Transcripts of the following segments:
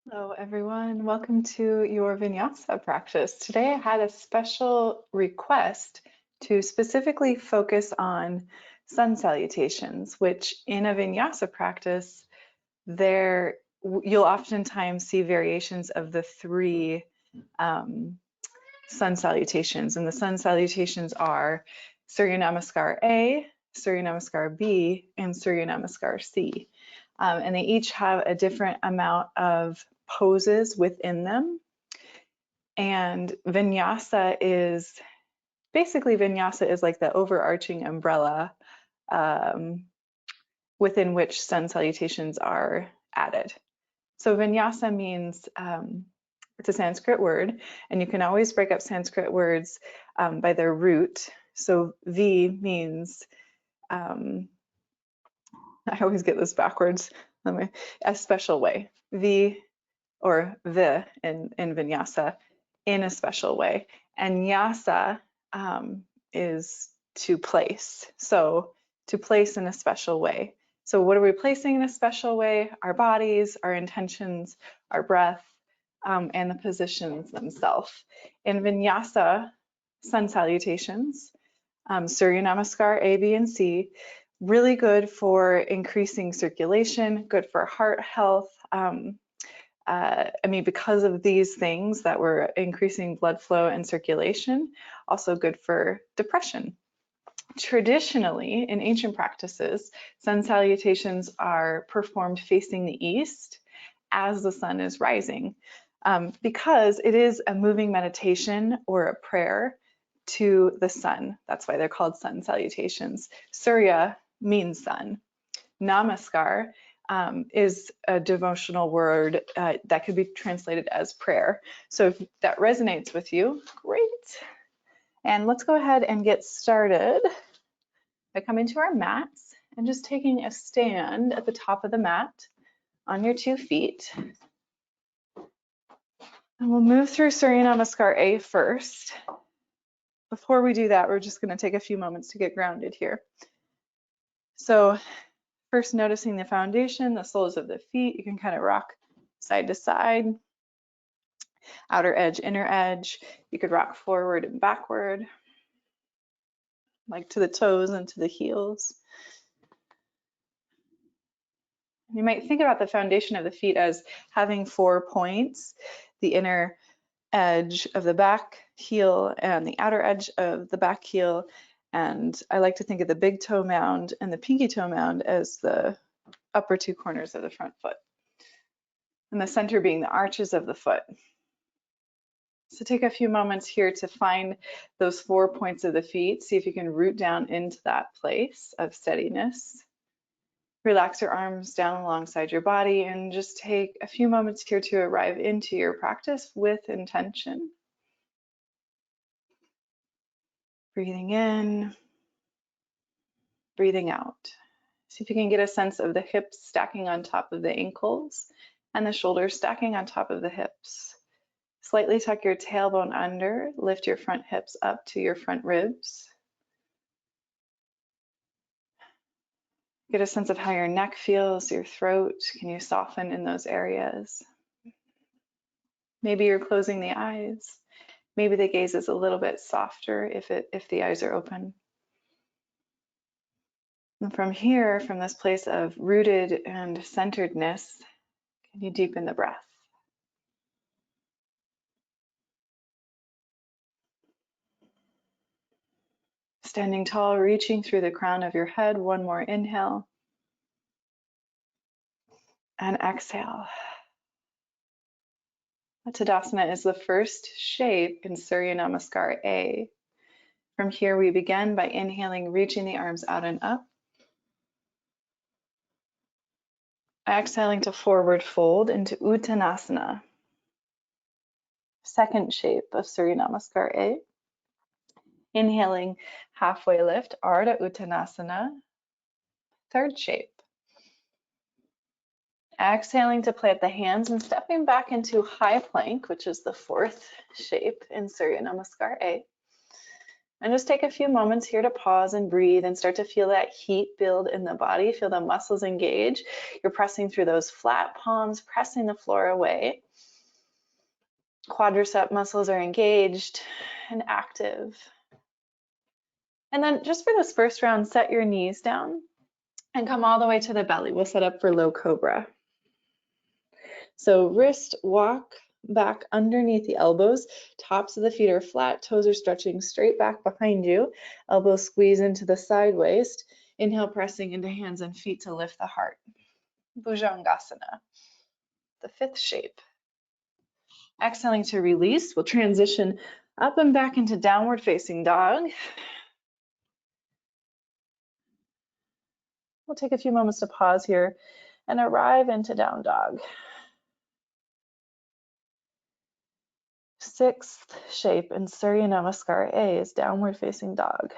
Hello, everyone. Welcome to your Vinyasa practice. Today, I had a special request to specifically focus on sun salutations, which in a Vinyasa practice, you'll oftentimes see variations of the three sun salutations. And the sun salutations are Surya Namaskar A, Surya Namaskar B, and Surya Namaskar C. And they each have a different amount of poses within them. And Vinyasa is like the overarching umbrella within which sun salutations are added. So Vinyasa means it's a Sanskrit word, and you can always break up Sanskrit words by their root. So V means, I always get this backwards, a special way. V or the in Vinyasa, in a special way. And Nyasa is to place. So to place in a special way. So what are we placing in a special way? Our bodies, our intentions, our breath, and the positions themselves. In Vinyasa sun salutations, Surya Namaskar A, B, and C, really good for increasing circulation, good for heart health. Because of these things that were increasing blood flow and circulation, also good for depression. Traditionally, in ancient practices, sun salutations are performed facing the east as the sun is rising, because it is a moving meditation or a prayer to the sun. That's why they're called sun salutations. Surya means sun. Namaskar is a devotional word that could be translated as prayer. So if that resonates with you, great. And let's go ahead and get started by coming to our mats and just taking a stand at the top of the mat on your 2 feet. And we'll move through Surya Namaskar A first. Before we do that, we're just going to take a few moments to get grounded here. So first, noticing the foundation, the soles of the feet. You can kind of rock side to side, outer edge, inner edge. You could rock forward and backward, like to the toes and to the heels. You might think about the foundation of the feet as having 4 points: the inner edge of the back heel and the outer edge of the back heel. And I like to think of the big toe mound and the pinky toe mound as the upper 2 corners of the front foot, and the center being the arches of the foot. So take a few moments here to find those 4 points of the feet. See if you can root down into that place of steadiness. Relax your arms down alongside your body and just take a few moments here to arrive into your practice with intention. Breathing in, breathing out. See if you can get a sense of the hips stacking on top of the ankles and the shoulders stacking on top of the hips. Slightly tuck your tailbone under, lift your front hips up to your front ribs. Get a sense of how your neck feels, your throat. Can you soften in those areas? Maybe you're closing the eyes. Maybe the gaze is a little bit softer if the eyes are open. And from here, from this place of rooted and centeredness, can you deepen the breath? Standing tall, reaching through the crown of your head. One more inhale. And exhale. Tadasana is the first shape in Surya Namaskar A. From here, we begin by inhaling, reaching the arms out and up. Exhaling to forward fold into Uttanasana. Second shape of Surya Namaskar A. Inhaling, halfway lift, Ardha Uttanasana. Third shape. Exhaling to plant the hands and stepping back into high plank, which is the fourth shape in Surya Namaskar A. And just take a few moments here to pause and breathe and start to feel that heat build in the body. Feel the muscles engage. You're pressing through those flat palms, pressing the floor away. Quadricep muscles are engaged and active. And then just for this first round, set your knees down and come all the way to the belly. We'll set up for low cobra. So wrist walk back underneath the elbows, tops of the feet are flat, toes are stretching straight back behind you, elbows squeeze into the side waist. Inhale, pressing into hands and feet to lift the heart. Bhujangasana, the fifth shape. Exhaling to release, we'll transition up and back into downward facing dog. We'll take a few moments to pause here and arrive into down dog. Sixth shape in Surya Namaskar A is downward facing dog.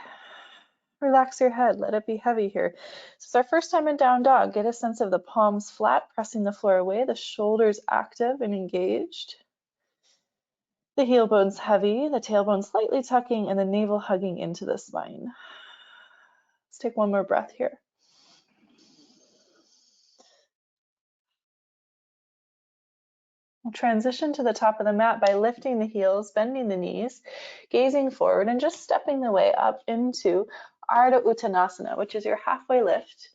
Relax your head, let it be heavy here. So it's our first time in down dog. Get a sense of the palms flat, pressing the floor away, the shoulders active and engaged. The heel bone's heavy, the tailbone slightly tucking, and the navel hugging into the spine. Let's take one more breath here. We'll transition to the top of the mat by lifting the heels, bending the knees, gazing forward, and just stepping the way up into Ardha Uttanasana, which is your halfway lift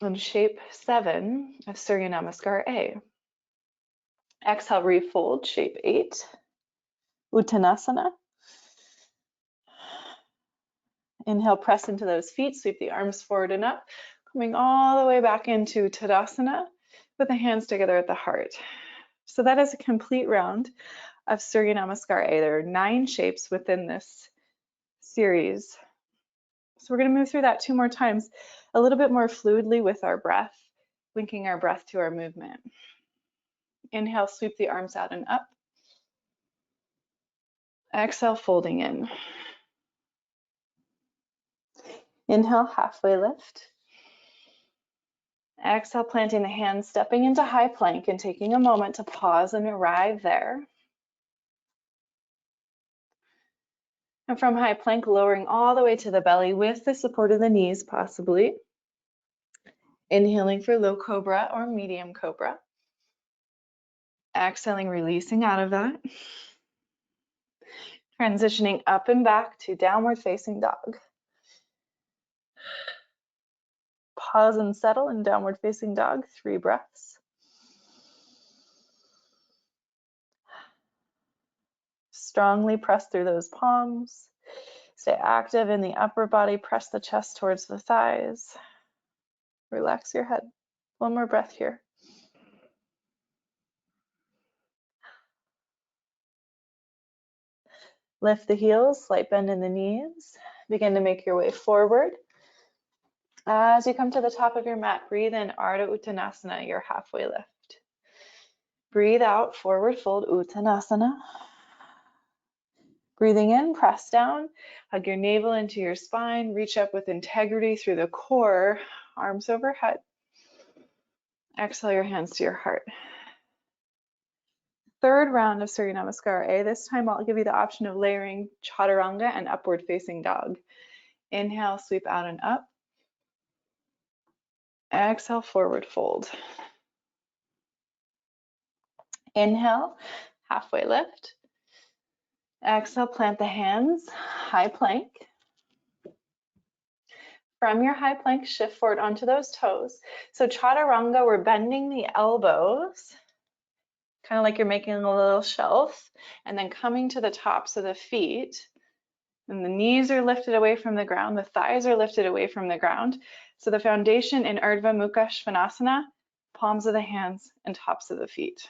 on shape 7 of Surya Namaskar A. Exhale, refold, shape 8, Uttanasana. Inhale, press into those feet, sweep the arms forward and up, coming all the way back into Tadasana with the hands together at the heart. So that is a complete round of Surya Namaskar A. There are 9 shapes within this series. So we're going to move through that 2 more times, a little bit more fluidly with our breath, linking our breath to our movement. Inhale, sweep the arms out and up. Exhale, folding in. Inhale, halfway lift. Exhale, planting the hands, stepping into high plank and taking a moment to pause and arrive there. And from high plank, lowering all the way to the belly with the support of the knees, possibly. Inhaling for low cobra or medium cobra. Exhaling, releasing out of that. Transitioning up and back to downward facing dog. Pause and settle in downward facing dog, 3 breaths. Strongly press through those palms. Stay active in the upper body, press the chest towards the thighs. Relax your head. One more breath here. Lift the heels, slight bend in the knees. Begin to make your way forward. As you come to the top of your mat, breathe in Ardha Uttanasana, your halfway lift. Breathe out, forward fold Uttanasana. Breathing in, press down, hug your navel into your spine, reach up with integrity through the core, arms overhead. Exhale your hands to your heart. Third round of Surya Namaskar A. This time I'll give you the option of layering Chaturanga and upward facing dog. Inhale, sweep out and up. Exhale, forward fold. Inhale, halfway lift. Exhale, plant the hands, high plank. From your high plank, shift forward onto those toes. So Chaturanga, we're bending the elbows, kind of like you're making a little shelf, and then coming to the tops of the feet. And the knees are lifted away from the ground, the thighs are lifted away from the ground. So the foundation in Urdhva Mukha Svanasana, palms of the hands and tops of the feet.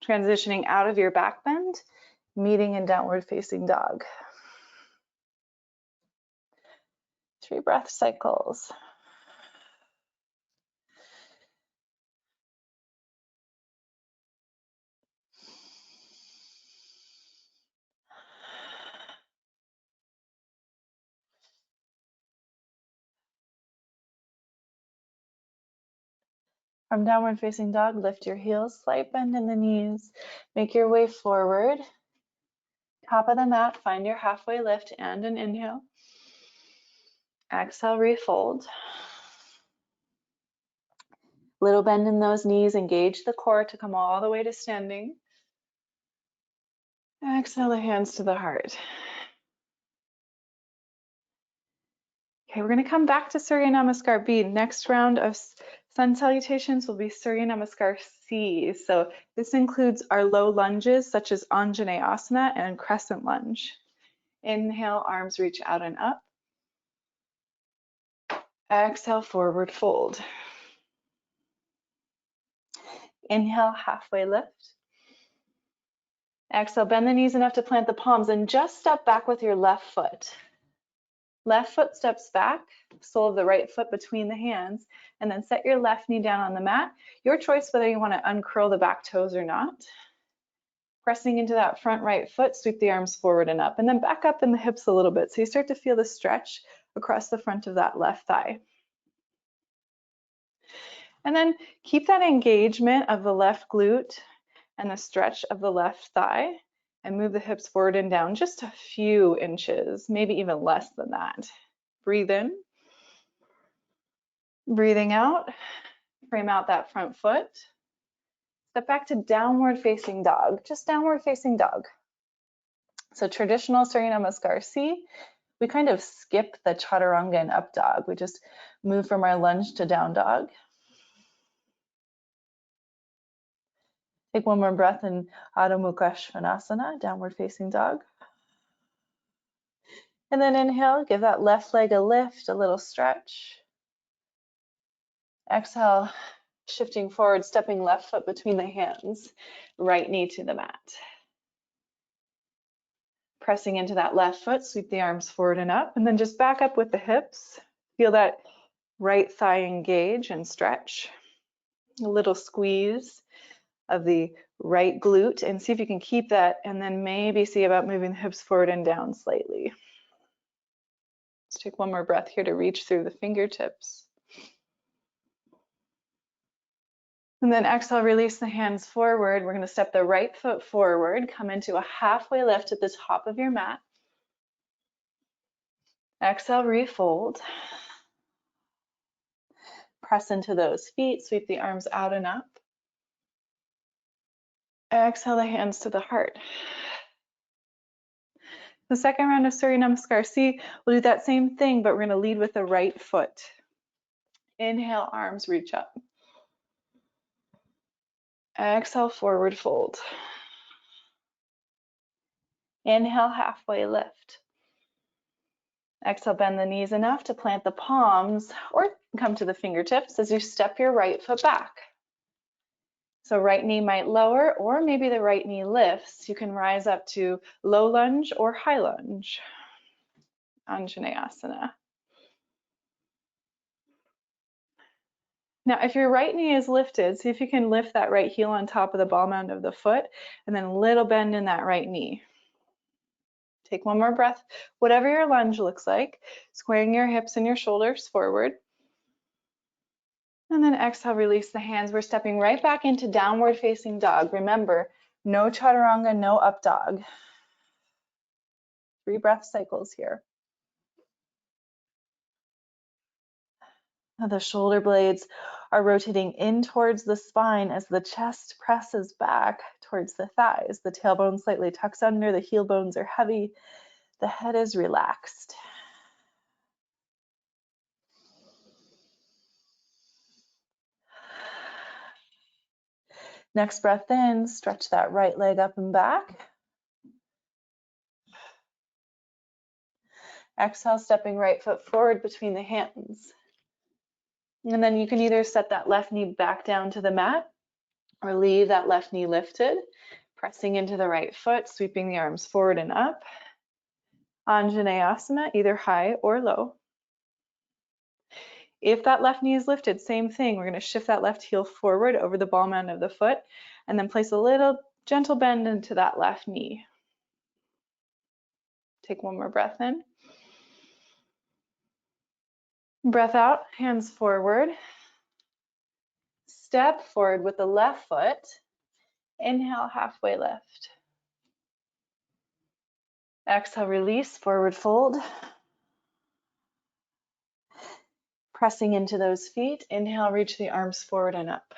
Transitioning out of your back bend, meeting in downward facing dog. 3 breath cycles. From downward facing dog, lift your heels, slight bend in the knees. Make your way forward. top of the mat, find your halfway lift and an inhale. Exhale, refold. Little bend in those knees, engage the core to come all the way to standing. Exhale the hands to the heart. Okay, we're going to come back to Surya Namaskar B. Next round of sun salutations will be Surya Namaskar C. So this includes our low lunges such as Anjaneyasana and crescent lunge. Inhale, arms reach out and up. Exhale, forward fold. Inhale, halfway lift. Exhale, bend the knees enough to plant the palms and just step back with your left foot. Left foot steps back, sole of the right foot between the hands, and then set your left knee down on the mat. Your choice whether you want to uncurl the back toes or not. Pressing into that front right foot, sweep the arms forward and up, and then back up in the hips a little bit. So you start to feel the stretch across the front of that left thigh. And then keep that engagement of the left glute and the stretch of the left thigh, and move the hips forward and down just a few inches, maybe even less than that. Breathe in. Breathing out, frame out that front foot. Step back to downward facing dog, just downward facing dog. So traditional Surya Namaskar C, we kind of skip the chaturanga and up dog. We just move from our lunge to down dog. Take one more breath in Adho Mukha Svanasana, downward facing dog. And then inhale, give that left leg a lift, a little stretch. Exhale, shifting forward, stepping left foot between the hands, right knee to the mat. Pressing into that left foot, sweep the arms forward and up, and then just back up with the hips. Feel that right thigh engage and stretch. A little squeeze of the right glute, and see if you can keep that, and then maybe see about moving the hips forward and down slightly. Let's take one more breath here to reach through the fingertips. And then exhale, release the hands forward. We're going to step the right foot forward, come into a halfway lift at the top of your mat. Exhale, refold. Press into those feet, sweep the arms out and up. Exhale the hands to the heart. The second round of Surya Namaskar C, we'll do that same thing, but we're going to lead with the right foot. Inhale, arms reach up. Exhale, forward fold. Inhale, halfway lift. Exhale, bend the knees enough to plant the palms or come to the fingertips as you step your right foot back. So right knee might lower, or maybe the right knee lifts. You can rise up to low lunge or high lunge. Anjaneyasana. Now, if your right knee is lifted, see if you can lift that right heel on top of the ball mound of the foot, and then a little bend in that right knee. Take one more breath, whatever your lunge looks like, squaring your hips and your shoulders forward. And then exhale, release the hands. We're stepping right back into downward facing dog. Remember, no chaturanga, no up dog. 3 breath cycles here. Now the shoulder blades are rotating in towards the spine as the chest presses back towards the thighs. The tailbone slightly tucks under, the heel bones are heavy, the head is relaxed. Next breath in, stretch that right leg up and back. Exhale, stepping right foot forward between the hands. And then you can either set that left knee back down to the mat or leave that left knee lifted, pressing into the right foot, sweeping the arms forward and up. Anjaneyasana, either high or low. If that left knee is lifted, same thing. We're going to shift that left heel forward over the ball mound of the foot and then place a little gentle bend into that left knee. Take one more breath in. Breath out, hands forward. Step forward with the left foot. Inhale, halfway lift. Exhale, release, forward fold. Pressing into those feet. Inhale, reach the arms forward and up.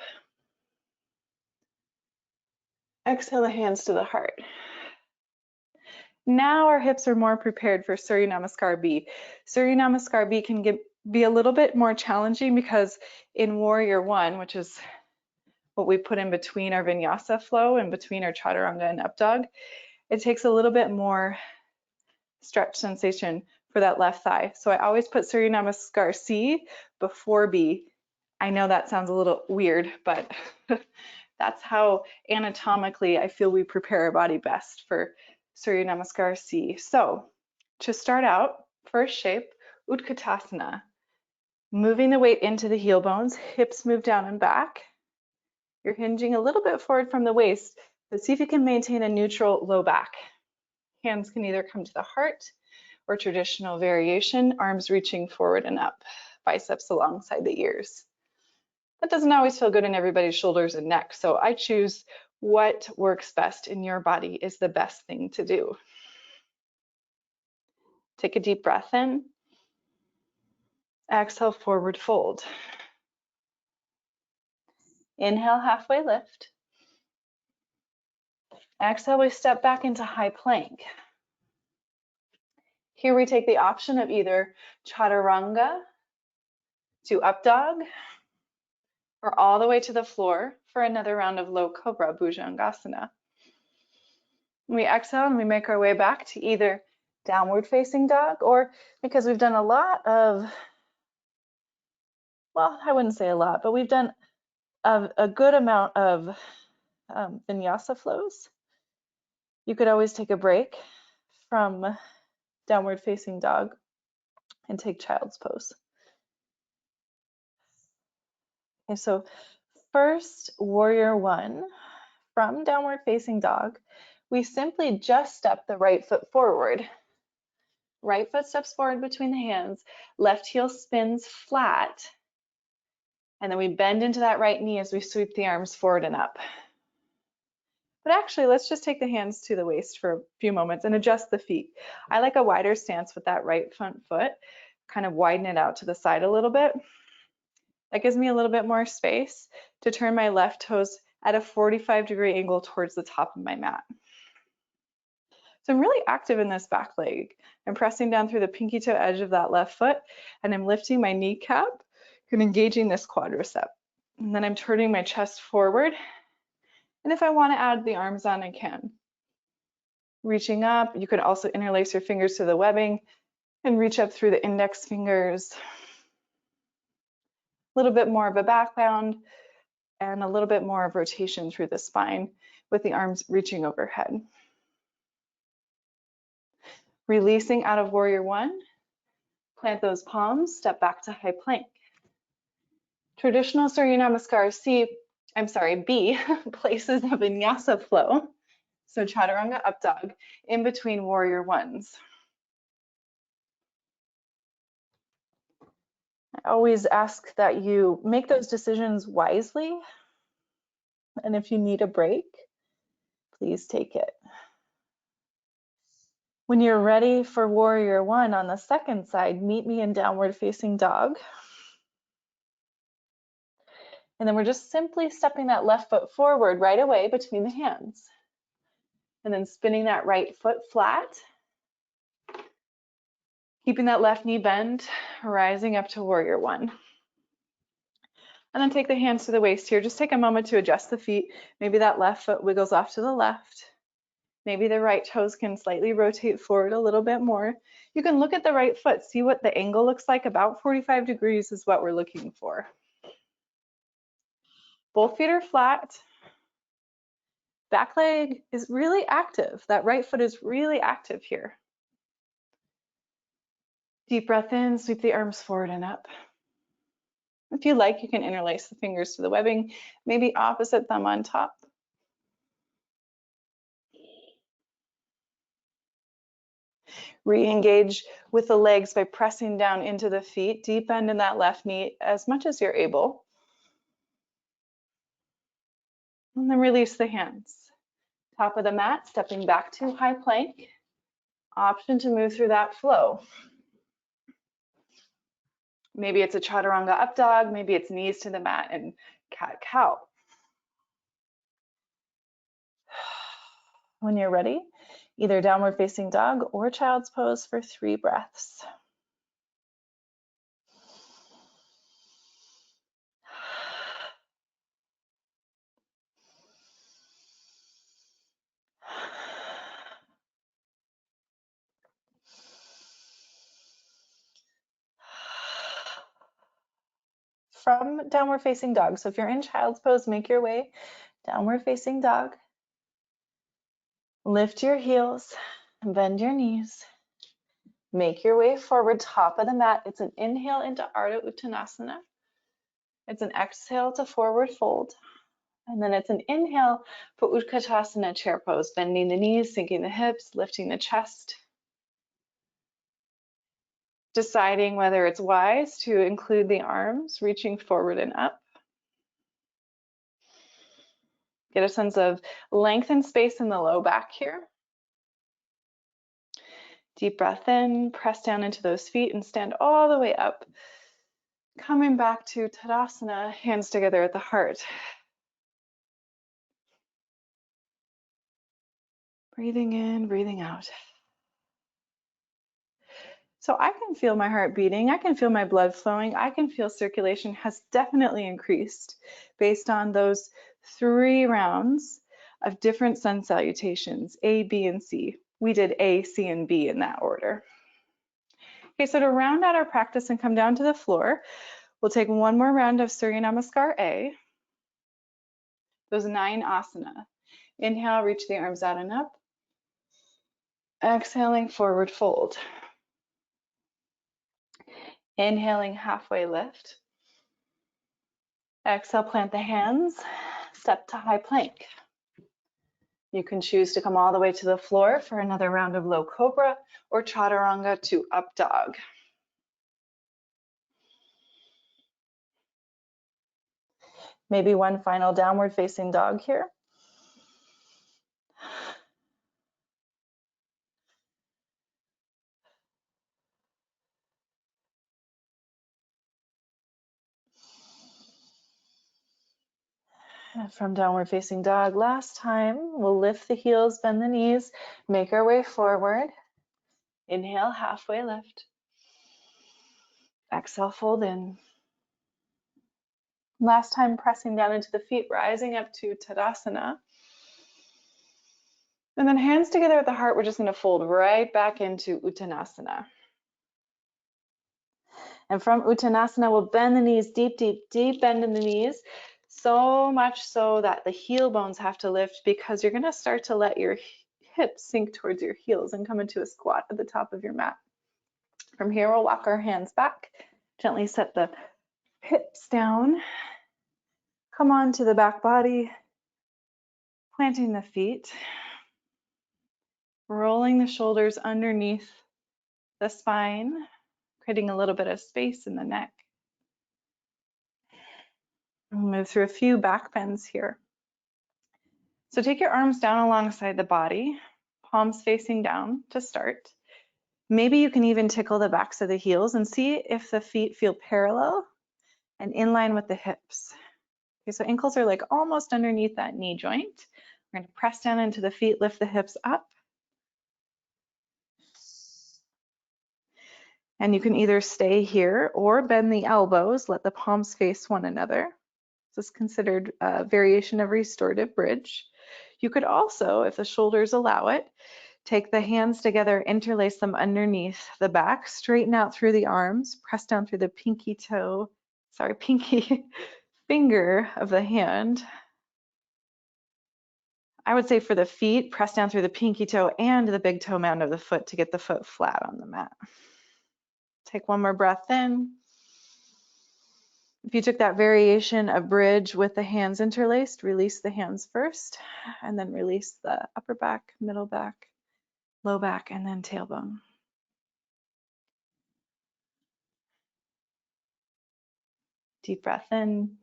Exhale the hands to the heart. Now our hips are more prepared for Surya Namaskar B. Surya Namaskar B can be a little bit more challenging because in Warrior One, which is what we put in between our Vinyasa flow and between our Chaturanga and Up Dog, it takes a little bit more stretch sensation for that left thigh. So I always put Surya Namaskar C before B. I know that sounds a little weird, but that's how anatomically I feel we prepare our body best for Surya Namaskar C. So to start out, first shape, Utkatasana. Moving the weight into the heel bones, hips move down and back. You're hinging a little bit forward from the waist, but see if you can maintain a neutral low back. Hands can either come to the heart or traditional variation, arms reaching forward and up, biceps alongside the ears. That doesn't always feel good in everybody's shoulders and neck, so I choose what works best in your body is the best thing to do. Take a deep breath in. Exhale, forward fold. Inhale, halfway lift. Exhale, we step back into high plank. Here we take the option of either Chaturanga to Up Dog or all the way to the floor for another round of Low Cobra, Bhujangasana. We exhale and we make our way back to either Downward Facing Dog, or because we've done a lot of, well, I wouldn't say a lot, but we've done a good amount of Vinyasa flows. You could always take a break from Downward Facing Dog and take Child's Pose. Okay, so first, Warrior One, from Downward Facing Dog, we simply just step the right foot forward. Right foot steps forward between the hands, left heel spins flat, and then we bend into that right knee as we sweep the arms forward and up. But actually, let's just take the hands to the waist for a few moments and adjust the feet. I like a wider stance with that right front foot, kind of widen it out to the side a little bit. That gives me a little bit more space to turn my left toes at a 45-degree angle towards the top of my mat. So I'm really active in this back leg. I'm pressing down through the pinky toe edge of that left foot, and I'm lifting my kneecap and engaging this quadricep. And then I'm turning my chest forward. And if I want to add the arms on, I can. Reaching up, you could also interlace your fingers to the webbing and reach up through the index fingers. A little bit more of a back bound and a little bit more of rotation through the spine with the arms reaching overhead. Releasing out of Warrior One, plant those palms, step back to high plank. Traditional Surya Namaskar B places a Vinyasa flow, so Chaturanga Up Dog, in between Warrior Ones. I always ask that you make those decisions wisely, and if you need a break, please take it. When you're ready for Warrior One on the second side, meet me in Downward Facing Dog. And then we're just simply stepping that left foot forward right away between the hands. And then spinning that right foot flat. Keeping that left knee bent, rising up to Warrior One. And then take the hands to the waist here. Just take a moment to adjust the feet. Maybe that left foot wiggles off to the left. Maybe the right toes can slightly rotate forward a little bit more. You can look at the right foot, see what the angle looks like. About 45 degrees is what we're looking for. Both feet are flat. Back leg is really active. That right foot is really active here. Deep breath in, sweep the arms forward and up. If you like, you can interlace the fingers to the webbing, maybe opposite thumb on top. Re-engage with the legs by pressing down into the feet, deep bend in that left knee as much as you're able. And then release the hands. Top of the mat, stepping back to high plank. Option to move through that flow. Maybe it's a chaturanga up dog, maybe it's knees to the mat and cat-cow. When you're ready, either downward facing dog or child's pose for 3 breaths. From downward facing dog. So if you're in child's pose, make your way downward facing dog. Lift your heels, bend your knees. Make your way forward, top of the mat. It's an inhale into Ardha Uttanasana. It's an exhale to forward fold. And then it's an inhale for Utkatasana, chair pose, bending the knees, sinking the hips, lifting the chest. Deciding whether it's wise to include the arms, reaching forward and up. Get a sense of length and space in the low back here. Deep breath in, press down into those feet and stand all the way up. Coming back to Tadasana, hands together at the heart. Breathing in, breathing out. So I can feel my heart beating, I can feel my blood flowing, I can feel circulation has definitely increased based on those 3 rounds of different sun salutations, A, B, and C. We did A, C, and B in that order. Okay, so to round out our practice and come down to the floor, we'll take one more round of Surya Namaskar A, those 9 asana. Inhale, reach the arms out and up. Exhaling, forward fold. Inhaling, halfway lift. Exhale, plant the hands, step to high plank. You can choose to come all the way to the floor for another round of low cobra or chaturanga to up dog. Maybe one final downward facing dog here. From downward facing dog, last time, we'll lift the heels, bend the knees, make our way forward. Inhale, halfway lift. Exhale, fold in. Last time, pressing down into the feet, rising up to Tadasana. And then hands together at the heart, we're just going to fold right back into Uttanasana. And from Uttanasana, we'll bend the knees, deep, deep, deep bend in the knees. So much so that the heel bones have to lift because you're going to start to let your hips sink towards your heels and come into a squat at the top of your mat. From here, we'll walk our hands back, gently set the hips down, come on to the back body, planting the feet, rolling the shoulders underneath the spine, creating a little bit of space in the neck. We'll move through a few back bends here. So take your arms down alongside the body, palms facing down to start. Maybe you can even tickle the backs of the heels and see if the feet feel parallel and in line with the hips. Okay, so ankles are like almost underneath that knee joint. We're going to press down into the feet, lift the hips up. And you can either stay here or bend the elbows, let the palms face one another. This is considered a variation of restorative bridge. You could also, if the shoulders allow it, take the hands together, interlace them underneath the back, straighten out through the arms, press down through the pinky finger of the hand. I would say for the feet, press down through the pinky toe and the big toe mound of the foot to get the foot flat on the mat. Take one more breath in. If you took that variation of bridge with the hands interlaced, release the hands first, and then release the upper back, middle back, low back, and then tailbone. Deep breath in,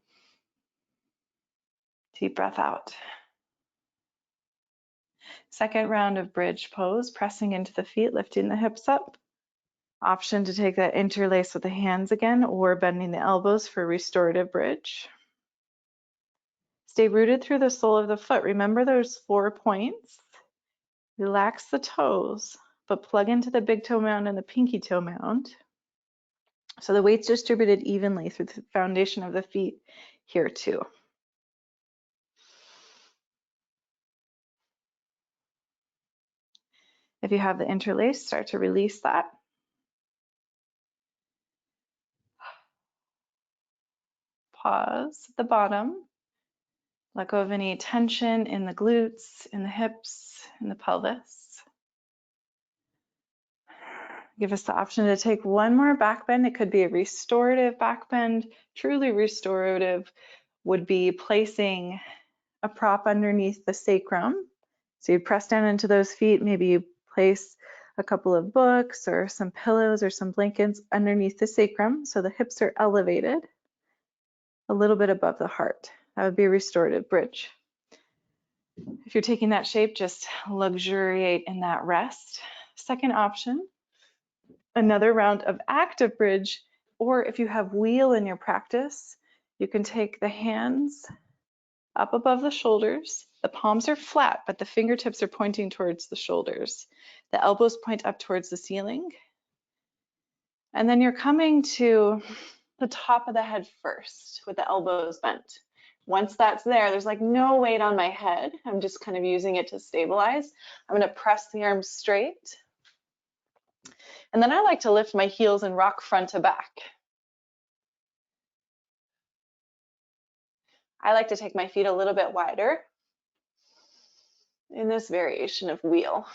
deep breath out. Second round of bridge pose, pressing into the feet, lifting the hips up. Option to take that interlace with the hands again or bending the elbows for restorative bridge. Stay rooted through the sole of the foot. Remember those 4 points. Relax the toes, but plug into the big toe mound and the pinky toe mound. So the weight's distributed evenly through the foundation of the feet here too. If you have the interlace, start to release that. Pause at the bottom. Let go of any tension in the glutes, in the hips, in the pelvis. Give us the option to take one more back bend. It could be a restorative back bend. Truly restorative would be placing a prop underneath the sacrum. So you press down into those feet. Maybe you place a couple of books or some pillows or some blankets underneath the sacrum so the hips are elevated a little bit above the heart. That would be a restorative bridge. If you're taking that shape, just luxuriate in that rest. Second option, another round of active bridge, or if you have wheel in your practice, you can take the hands up above the shoulders. The palms are flat, but the fingertips are pointing towards the shoulders. The elbows point up towards the ceiling. And then you're coming to the top of the head first with the elbows bent. Once that's there, there's like no weight on my head. I'm just kind of using it to stabilize. I'm going to press the arms straight. And then I like to lift my heels and rock front to back. I like to take my feet a little bit wider in this variation of wheel.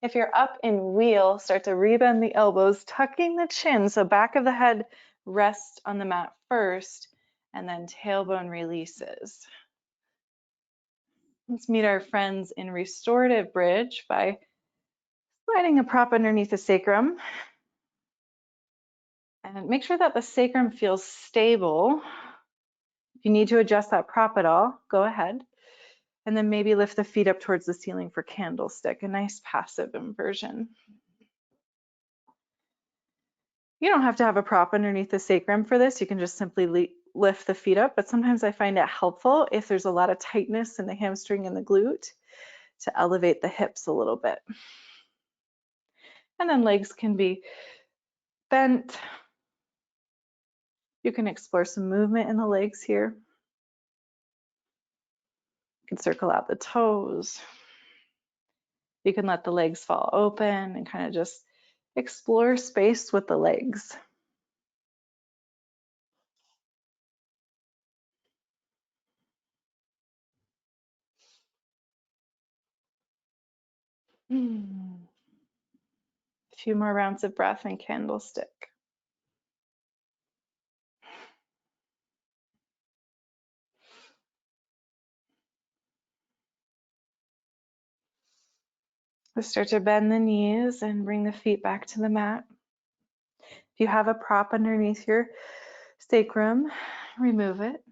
If you're up in wheel, start to rebend the elbows, tucking the chin, so back of the head rests on the mat first, and then tailbone releases. Let's meet our friends in restorative bridge by sliding a prop underneath the sacrum. And make sure that the sacrum feels stable. If you need to adjust that prop at all, go ahead. And then maybe lift the feet up towards the ceiling for candlestick, a nice passive inversion. You don't have to have a prop underneath the sacrum for this. You can just simply lift the feet up, but sometimes I find it helpful if there's a lot of tightness in the hamstring and the glute to elevate the hips a little bit. And then legs can be bent. You can explore some movement in the legs here. You can circle out the toes. You can let the legs fall open and kind of just explore space with the legs. A few more rounds of breath and candlestick. We'll start to bend the knees and bring the feet back to the mat. If you have a prop underneath your sacrum, remove it.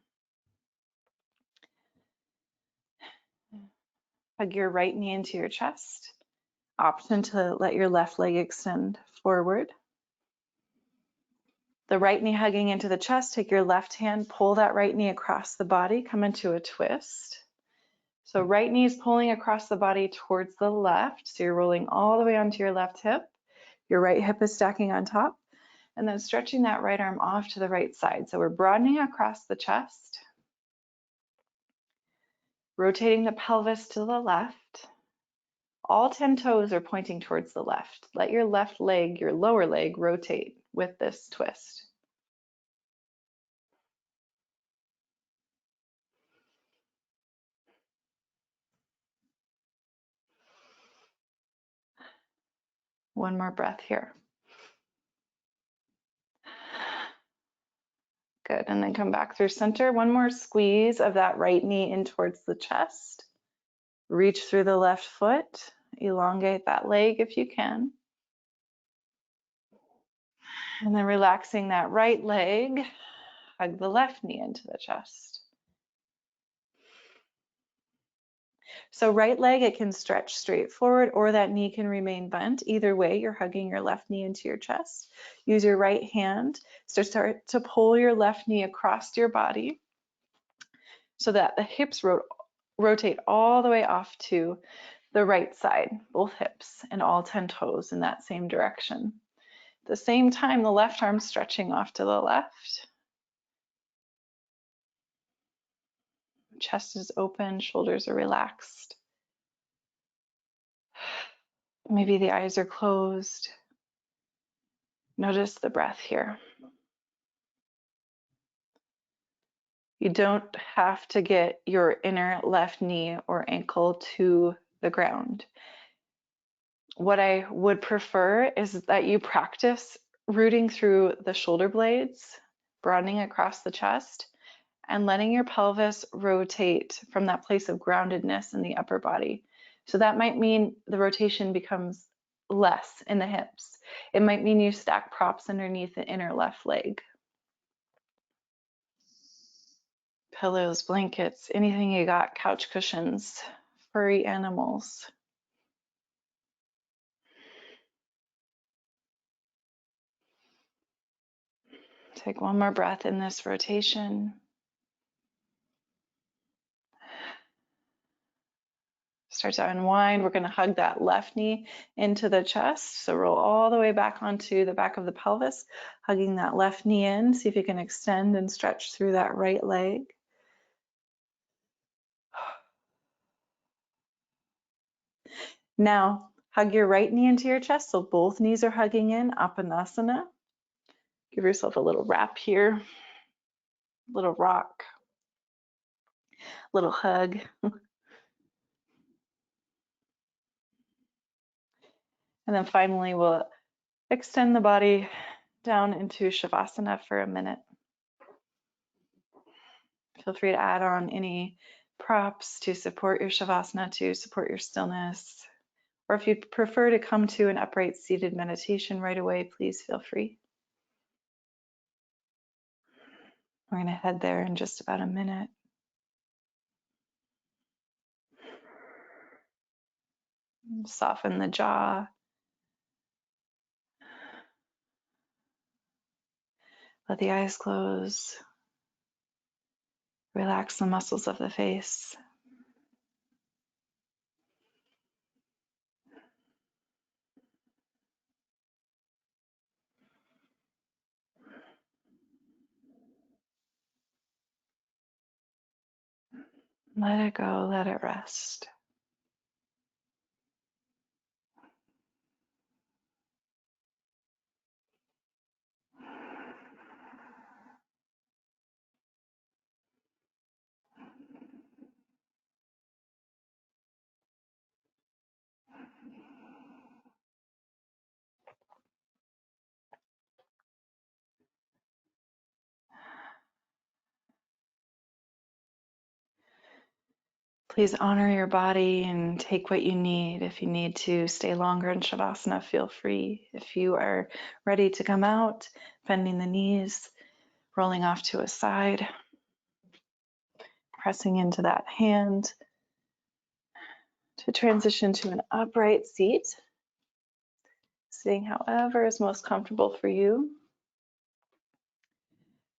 Hug your right knee into your chest. Option to let your left leg extend forward. The right knee hugging into the chest, take your left hand, pull that right knee across the body, come into a twist. So right knee is pulling across the body towards the left. So you're rolling all the way onto your left hip. Your right hip is stacking on top. And then stretching that right arm off to the right side. So we're broadening across the chest. Rotating the pelvis to the left. All 10 toes are pointing towards the left. Let your left leg, your lower leg, rotate with this twist. One more breath here. Good, and then come back through center. One more squeeze of that right knee in towards the chest. Reach through the left foot. Elongate that leg if you can. And then relaxing that right leg, hug the left knee into the chest. So right leg, it can stretch straight forward or that knee can remain bent. Either way, you're hugging your left knee into your chest. Use your right hand to start to pull your left knee across your body so that the hips rotate all the way off to the right side, both hips and all 10 toes in that same direction. At the same time, the left arm stretching off to the left. Chest is open, shoulders are relaxed. Maybe the eyes are closed. Notice the breath here. You don't have to get your inner left knee or ankle to the ground. What I would prefer is that you practice rooting through the shoulder blades, broadening across the chest, and letting your pelvis rotate from that place of groundedness in the upper body. So that might mean the rotation becomes less in the hips. It might mean you stack props underneath the inner left leg. Pillows, blankets, anything you got, couch cushions, furry animals. Take one more breath in this rotation. Start to unwind. We're going to hug that left knee into the chest. So roll all the way back onto the back of the pelvis, hugging that left knee in. See if you can extend and stretch through that right leg. Now, hug your right knee into your chest so both knees are hugging in, Apanasana. Give yourself a little wrap here, little rock, little hug. And then finally, we'll extend the body down into Shavasana for a minute. Feel free to add on any props to support your Shavasana, to support your stillness. Or if you'd prefer to come to an upright seated meditation right away, please feel free. We're going to head there in just about a minute. Soften the jaw. Let the eyes close. Relax the muscles of the face. Let it go, let it rest. Please honor your body and take what you need. If you need to stay longer in Shavasana, feel free. If you are ready to come out, bending the knees, rolling off to a side, pressing into that hand to transition to an upright seat, sitting however is most comfortable for you.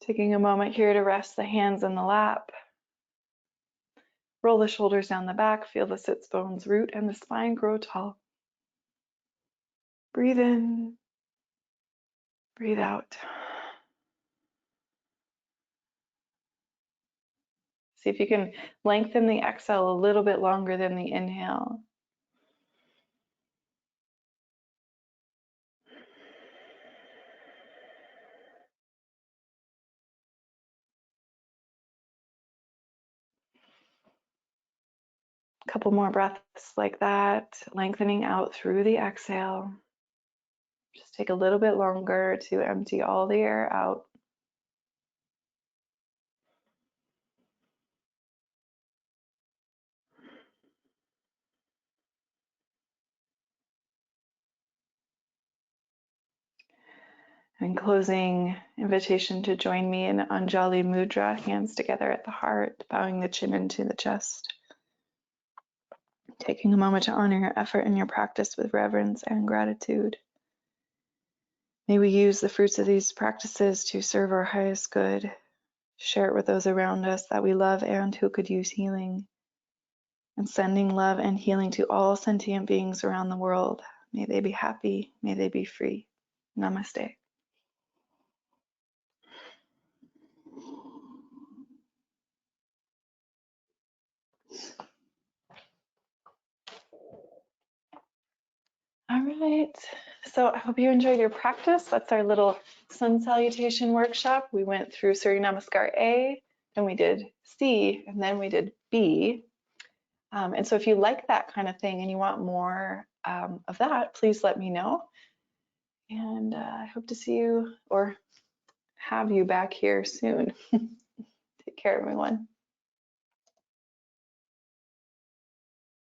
Taking a moment here to rest the hands in the lap. Roll the shoulders down the back, feel the sits bones root and the spine grow tall. Breathe in, breathe out. See if you can lengthen the exhale a little bit longer than the inhale. A couple more breaths like that, lengthening out through the exhale. Just take a little bit longer to empty all the air out. And closing, invitation to join me in Anjali Mudra, hands together at the heart, bowing the chin into the chest. Taking a moment to honor your effort and your practice with reverence and gratitude. May we use the fruits of these practices to serve our highest good, share it with those around us that we love and who could use healing, and sending love and healing to all sentient beings around the world. May they be happy, may they be free. Namaste. All right, so I hope you enjoyed your practice. That's our little sun salutation workshop. We went through Surya Namaskar A, and we did C, and then we did B. And so if you like that kind of thing and you want more of that, please let me know. And I hope to see you or have you back here soon. Take care, everyone.